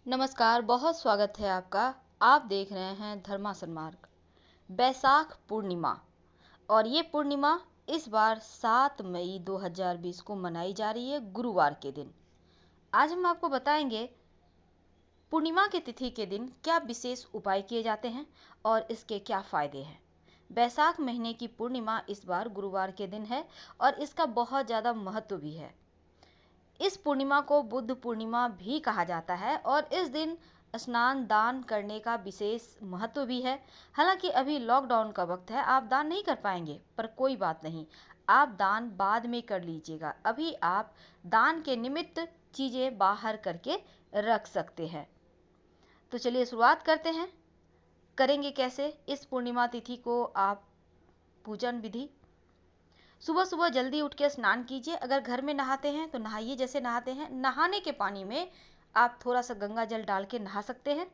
नमस्कार, बहुत स्वागत है आपका। आप देख रहे हैं धर्मासन मार्ग। बैसाख पूर्णिमा और ये पूर्णिमा इस बार 7 मई 2020 को मनाई जा रही है, गुरुवार के दिन। आज हम आपको बताएंगे पूर्णिमा की तिथि के दिन क्या विशेष उपाय किए जाते हैं और इसके क्या फायदे हैं। बैसाख महीने की पूर्णिमा इस बार गुरुवार के दिन है और इसका बहुत ज़्यादा महत्व भी है। इस पूर्णिमा को बुद्ध पूर्णिमा भी कहा जाता है और इस दिन स्नान दान करने का विशेष महत्व भी है। हालांकि अभी लॉकडाउन का वक्त है, आप दान नहीं कर पाएंगे, पर कोई बात नहीं, आप दान बाद में कर लीजिएगा। अभी आप दान के निमित्त चीज़ें बाहर करके रख सकते हैं। तो चलिए शुरुआत करते हैं। करेंगे कैसे इस पूर्णिमा तिथि को आप पूजन विधि। सुबह सुबह जल्दी उठ के स्नान कीजिए। अगर घर में नहाते हैं तो नहाइए जैसे नहाते हैं। नहाने के पानी में आप थोड़ा सा गंगा जल डाल के नहा सकते हैं।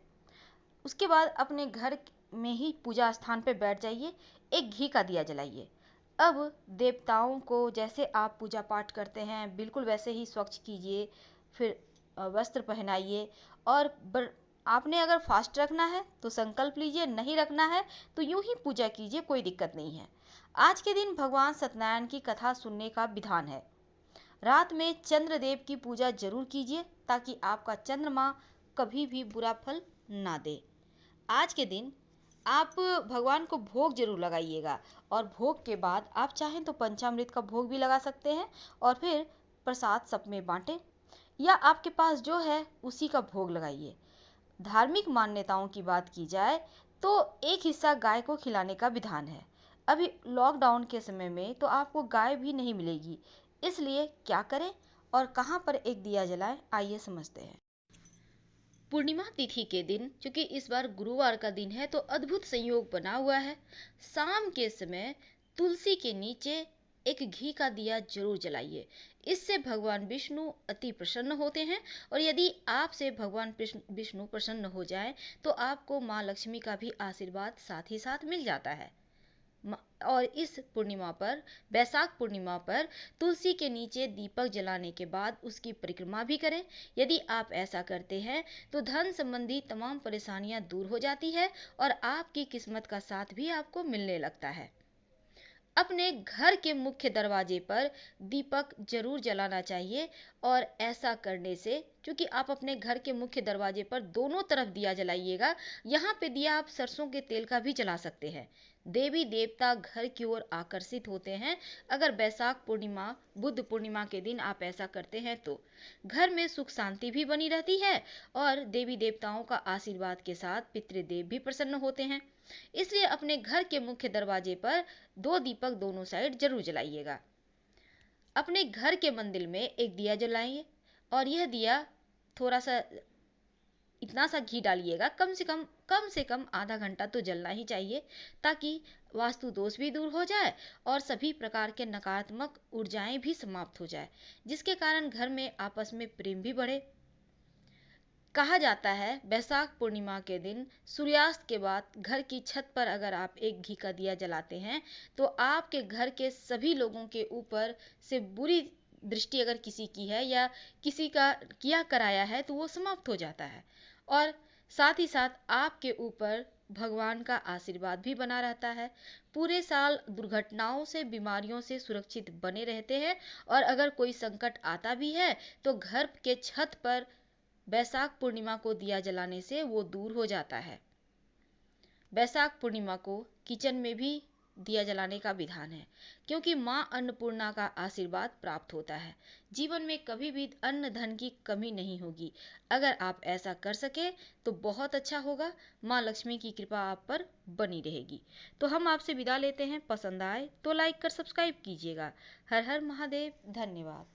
उसके बाद अपने घर में ही पूजा स्थान पे बैठ जाइए। एक घी का दिया जलाइए। अब देवताओं को जैसे आप पूजा पाठ करते हैं बिल्कुल वैसे ही स्वच्छ कीजिए। फिर वस्त्र पहनाइए और आपने अगर फास्ट रखना है तो संकल्प लीजिए, नहीं रखना है तो यूं ही पूजा कीजिए, कोई दिक्कत नहीं है। आज के दिन भगवान सत्यनारायण की कथा सुनने का विधान है। रात में चंद्रदेव की पूजा जरूर कीजिए ताकि आपका चंद्रमा कभी भी बुरा फल ना दे। आज के दिन आप भगवान को भोग जरूर लगाइएगा और भोग के बाद आप चाहें तो पंचामृत का भोग भी लगा सकते हैं और फिर प्रसाद सब में बांटें, या आपके पास जो है उसी का भोग लगाइए। धार्मिक मान्यताओं की बात की जाए तो एक हिस्सा गाय को खिलाने का विधान है। अभी लॉकडाउन के समय में तो आपको गाय भी नहीं मिलेगी, इसलिए क्या करें और कहां पर एक दिया जलाएं, आइए समझते हैं। पूर्णिमा तिथि के दिन, क्योंकि इस बार गुरुवार का दिन है, तो अद्भुत संयोग बना हुआ है। शाम के समय तुलसी के नीचे एक घी का दिया जरूर जलाइए। इससे भगवान विष्णु अति प्रसन्न होते हैं और यदि आपसे भगवान विष्णु प्रसन्न हो जाए तो आपको माँ लक्ष्मी का भी आशीर्वाद साथ ही साथ मिल जाता है। और इस पूर्णिमा पर, बैसाख पूर्णिमा पर तुलसी के नीचे दीपक जलाने के बाद उसकी परिक्रमा भी करें। यदि आप ऐसा करते हैं तो धन संबंधी तमाम परेशानियां दूर हो जाती है और आपकी किस्मत का साथ भी आपको मिलने लगता है। अपने घर के मुख्य दरवाजे पर दीपक जरूर जलाना चाहिए और ऐसा करने से, क्योंकि आप अपने घर के मुख्य दरवाजे पर दोनों तरफ दिया जलाइएगा, यहाँ पे दिया आप सरसों के तेल का भी जला सकते हैं। देवी देवता घर की ओर आकर्षित होते हैं अगर बैसाख पूर्णिमा बुद्ध पूर्णिमा के दिन आप ऐसा करते हैं तो। घर में सुख शांति भी बनी रहती है और देवी देवताओं का आशीर्वाद के साथ पितृदेव भी प्रसन्न होते हैं। इसलिए अपने घर के मुख्य दरवाजे पर 2 दीपक दोनों साइड जरूर जलाइएगा। अपने घर के मंदिर में एक दिया जलाइए और यह दिया थोड़ा सा, इतना सा घी डालिएगा, कम से कम आधा घंटा तो जलना ही चाहिए, ताकि वास्तु दोष भी दूर हो जाए और सभी प्रकार के नकारात्मक ऊर्जाएं भी समाप्त हो जाए, जिसके कारण घर में आपस में प्रेम भी बढ़े। कहा जाता है बैसाख पूर्णिमा के दिन सूर्यास्त के बाद घर की छत पर अगर आप एक घी का दिया जलाते हैं तो आपके घर के सभी लोगों के ऊपर से बुरी दृष्टि अगर किसी की है या किसी का किया कराया है तो वो समाप्त हो जाता है और साथ ही साथ आपके ऊपर भगवान का आशीर्वाद भी बना रहता है। पूरे साल दुर्घटनाओं से, बीमारियों से सुरक्षित बने रहते हैं और अगर कोई संकट आता भी है तो घर के छत पर बैसाख पूर्णिमा को दिया जलाने से वो दूर हो जाता है। बैसाख पूर्णिमा को किचन में भी दिया जलाने का विधान है, क्योंकि माँ अन्नपूर्णा का आशीर्वाद प्राप्त होता है। जीवन में कभी भी अन्न धन की कमी नहीं होगी। अगर आप ऐसा कर सके तो बहुत अच्छा होगा। माँ लक्ष्मी की कृपा आप पर बनी रहेगी। तो हम आपसे विदा लेते हैं। पसंद आए तो लाइक कर सब्सक्राइब कीजिएगा। हर हर महादेव। धन्यवाद।